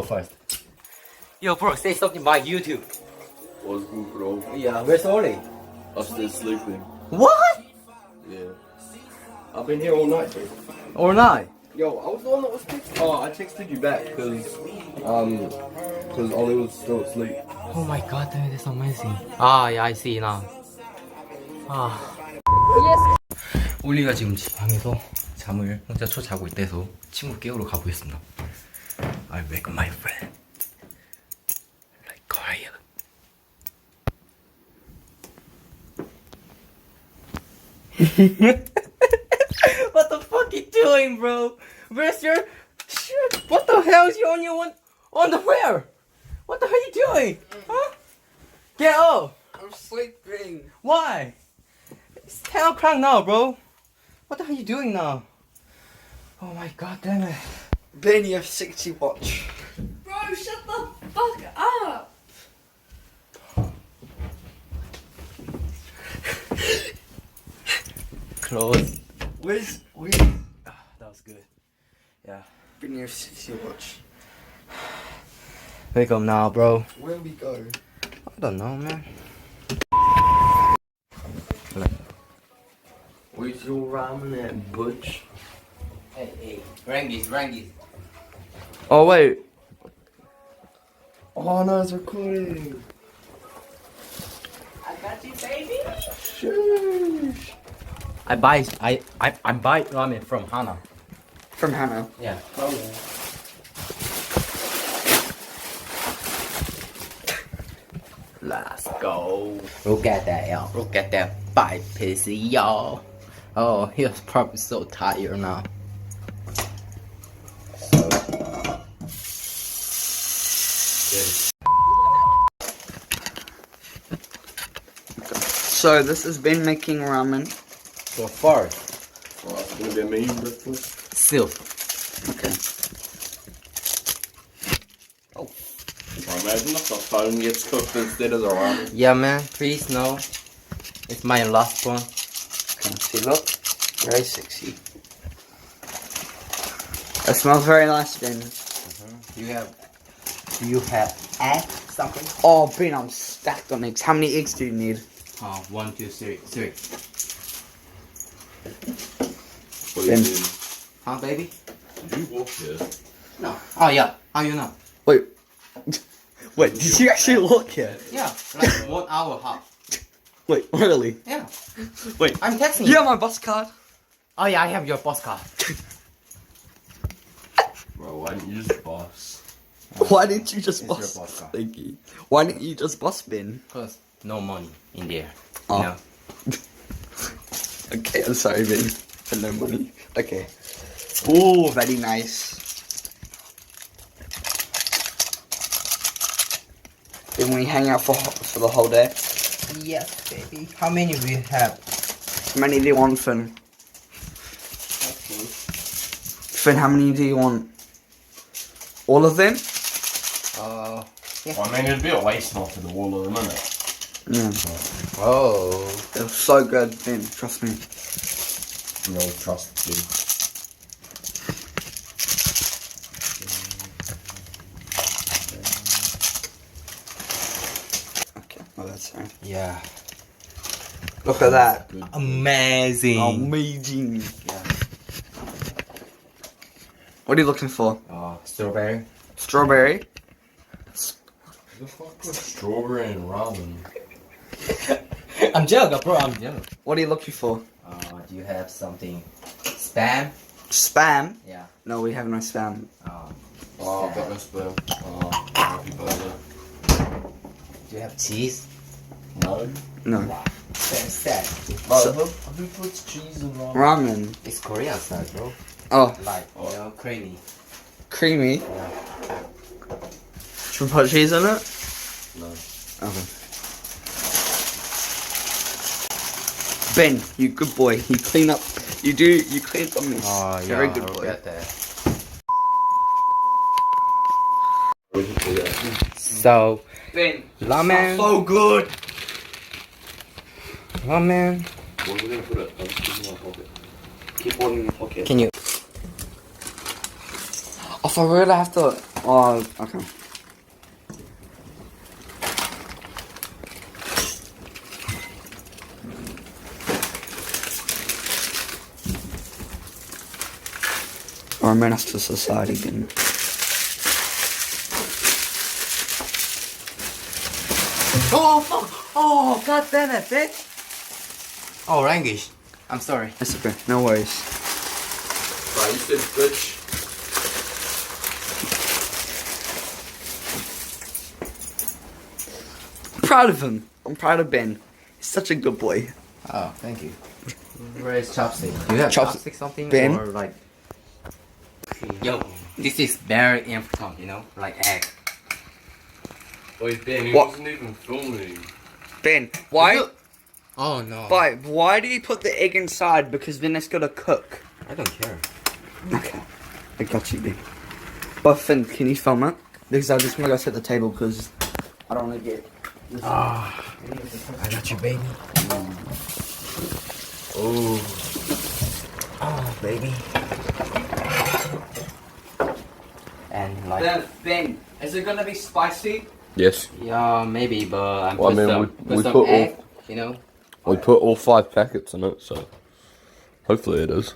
first. Yo, bro, say something about YouTube. What's good, bro? Yeah, where's Oli? Upstairs sleeping. What? Yeah. I've been here all night, bro. Or not? Yo, I was the one that was texting. Oh, I texted you back because Ollie was still asleep. Oh my god, damn, that's amazing. Ah, yeah, I see now. 아. 올리가 지금 방에서 잠을 혼자 자고 있대서 친구 깨우러 가보겠습니다. I wake my friend. Like quiet. What the fuck you doing, bro? Where's your shit? What the hell is you on your underwear? What the hell are you doing? Huh? Get up! I'm sleeping. Why? It's 10 o'clock now, bro. What the hell are you doing now? Oh my god damn it. Ben, you have 60 watch. Bro, shut the fuck up! Close. Where's That was good. Yeah. Ben, you have 60 watch. Wake up now, bro. Where we go? I don't know, man. Where's your ramen at, butch? Hey, Rangis. Oh, wait. Oh, no, it's recording. I got you, baby. Shush. I buy ramen from Hana. From Hannah. Yeah. Oh, yeah. Let's go. Look at that, y'all. Look at that 5-piece, y'all. Oh, he was probably so tired now. So, this has been making ramen. So far, Oh, it's gonna be a mean breakfast. still. Okay. Oh. Imagine if the phone gets cooked instead of the ramen. Yeah, man. Please, no. It's my last one. Okay, see, look. Very sexy. It smells very nice, Ben. Do you have egg something? Oh, Ben, I'm stacked on eggs. How many eggs do you need? 1, 2, 3. What do you Ben. mean? Huh, baby? Did you walk here? No. Oh, yeah. How you know? Wait. Wait, did you actually walk here? Yeah, like 1 hour half. Wait, really? Yeah. Wait. I'm texting You you. have my bus card? Oh, yeah, I have your bus card. Bro, why didn't you just bus? Why didn't you just It's bus? your bus card. Thank you. Why didn't you just bus, Ben? Because no money in there. Oh. You know? Okay, I'm sorry, Ben. For no money. Okay. Oh, very nice. Then we hang out for the whole day. Yes, baby. How many we have? How many do you want, Finn? Finn, how many do you want? All of them? Yeah. Well, I mean, it'd be a waste not to the wall of the minute. Yeah. Oh. It was so good, Finn. Trust me. No trust me. Okay, well that's fine. Yeah. Look at that. Amazing. Amazing. Yeah. What are you looking for? Strawberry. Strawberry? The fuck with strawberry and ramen? I'm joking, bro. I'm joking. What are you looking for? Do you have something? Spam? Spam? Yeah. No, we have no spam. Oh, I've got no sperm. Oh, happy birthday. Do you have cheese? No. No. Very sad. Bro, who puts cheese in ramen? Ramen. It's Korean style, bro. Oh, Like, you know, creamy. creamy. Yeah. Should we put cheese in it? No. Okay. Ben, you good boy. You clean up. You clean up on this. Oh, yeah. Very good look boy. at that. So, Ben, ramen. so good. Ramen. Where are we gonna put it? I'll just keep it in my pocket. Keep one in your pocket. Can you? Oh, for real, I have to Oh, okay. Or a menace to society again. Oh fuck! Oh god damn it, bitch! Oh, Rangish. I'm sorry. It's okay, no worries. Right, you said bitch. I'm proud of him. I'm proud of Ben. He's such a good boy. Oh, thank you. Where is chopstick? Do you have Chopstick. chopstick something? Ben? Or like... Yo, this is very important, you know? Like egg. Wait, Ben, he What? wasn't even filming. Ben, why? Oh no. Why do you put the egg inside? Because then it's gonna cook. I don't care. Okay, I got you, Ben. But Finn, can you film it? Because I just want to go sit at the table because I don't want to get. This I got you, baby. Oh. Oh, baby. And like... Ben, is it gonna be spicy? Yes. Yeah, maybe, but I'm Well, I put mean, some, we put some put all- egg, you know? We put all 5 packets in it, so hopefully it is.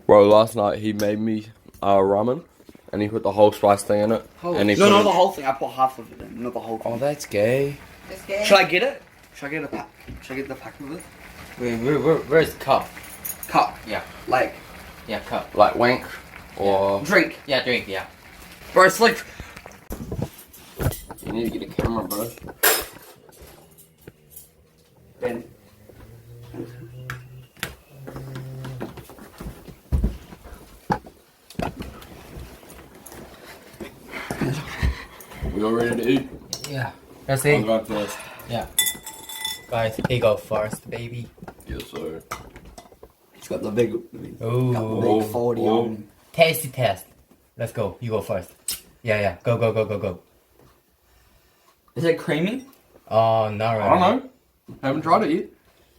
Bro, last night he made me ramen, and he put the whole spice thing in it. And he No, put not it- the whole thing. I put half of it in, not the whole thing. Oh, that's gay. Should I get it? Should I get a pack? Should I get the pack of it? Where's the cup? Cup. Yeah. Like, Yeah, cup. like wank or drink. Yeah, drink, yeah. Bro, it's like. you need to get a camera, bro. Ben. We all ready to eat? Yeah. That's I'll it. go first. Yeah. Guys, he go first, baby. Yes, sir. It's got the big. Ooh. Got the big 40 on. Tasty test. Let's go. You go first. Yeah, yeah. Go, go, go, go, go. Is it creamy? Oh, not I right. don't know. Haven't tried it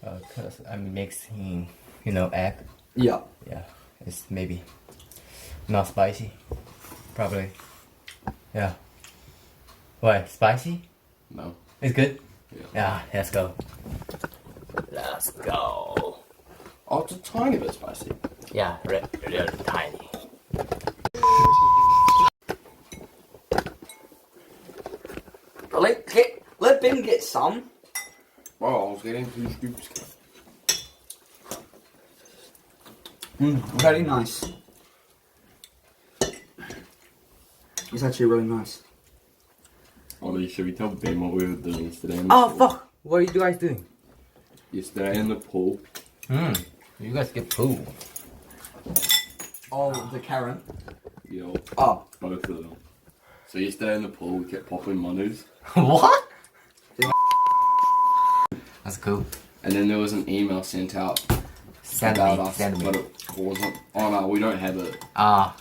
yet. Cause I'm mixing, you know, egg. Yeah. Yeah. It's maybe not spicy. Probably. Yeah. What? Spicy? No. It's good? Yeah. Yeah, let's go. Let's go. Oh, it's a tiny bit spicy. Yeah, really tiny. Let Ben get some. Bro, I was getting 2 scoops. Very nice. It's actually really nice. Ollie, should we tell Ben what we were doing yesterday? Oh, fuck! What are you guys doing? Yesterday in the pool. You guys get poo. Oh, the Karen. Yeah, Oh. both of them. So yesterday in the pool, we kept popping manus. What? That's cool. And then there was an email sent out Send about me, us, send me. but it wasn't. Oh no, we don't have it. Ah,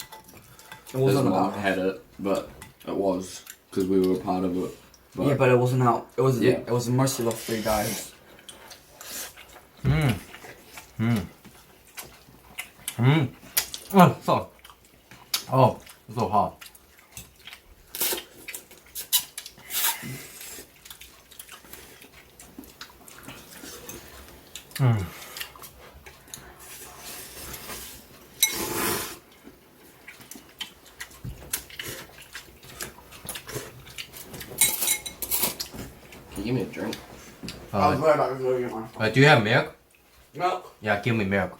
It wasn't This one about. had it, but it was because we were a part of it. But Yeah, but it wasn't out. It was. Yeah. It was mostly the 3 guys. Oh, so. Oh, so hot. can you give me a drink? I was worried about losing one. Do you have milk? Milk. Yeah, give me milk.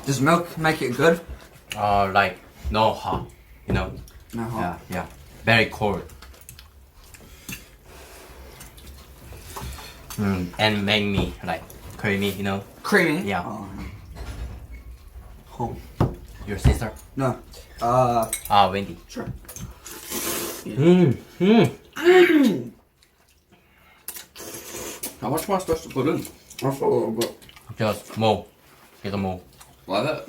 Does milk make it good? Like no hot, you know. No. Hot. Yeah, yeah. Very cold. And make me like creamy, you know. Creamy. Yeah. Oh. Your sister? No. Wendy. Sure. How much am I supposed to put in? I thought a little bit. Just more. Get them all. Like that.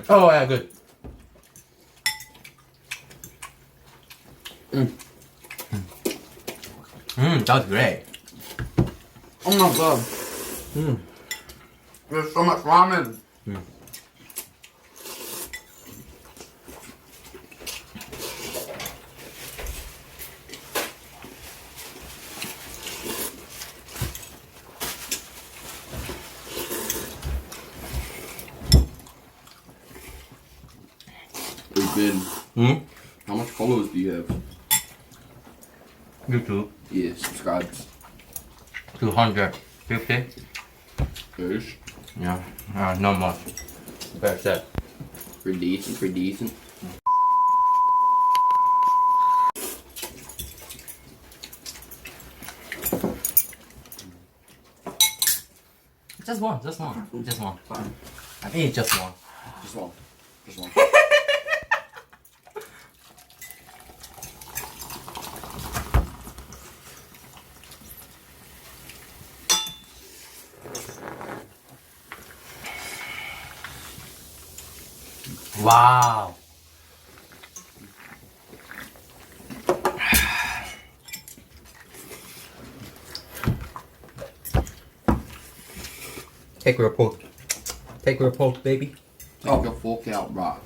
Oh, yeah, good. That's great. Oh my god. There's so much ramen. Hey Ben, how much followers do you have? YouTube. Yeah, subscribes. 250. Fish. Yeah, not much. Very sad. Pretty decent, pretty decent. Just one. I think it's just one. Just one. Just one. Wow. Take your pork. Take your pork, baby. Oh, your fork out, right.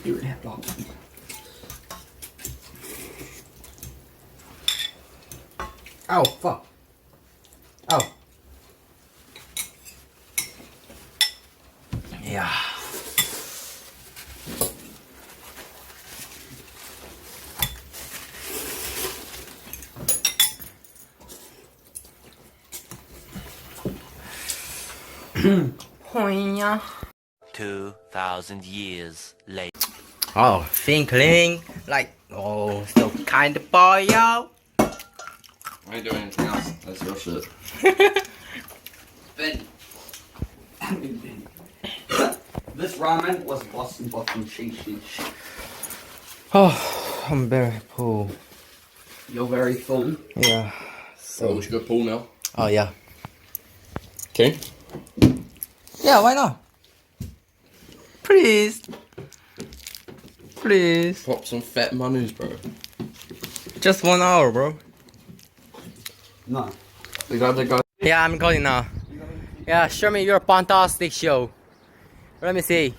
You're an dog. Ow, fuck. Ow. Yeah. Hoya. 2,000 years later. Oh, twinkling. Like, oh, so kind of boy, yo. I ain't doing anything else. That's your shit. Ben. This ramen was busting cheesy. Oh, I'm very full. You're very full. Yeah. So we should go pool now. Oh, yeah. Okay. Yeah, why not? Please. Please. Pop some fat monies, bro. Just 1 hour, bro. No. We got the guy. Yeah, I'm going now. Yeah, show me your fantastic show. Let me see.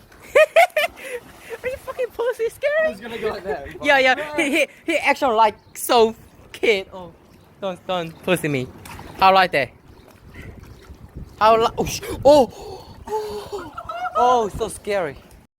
Are you fucking pussy scary? He's gonna go like that. Yeah. He actually like so kid. Oh, don't pussy me. How like that? How like? Oh, so scary.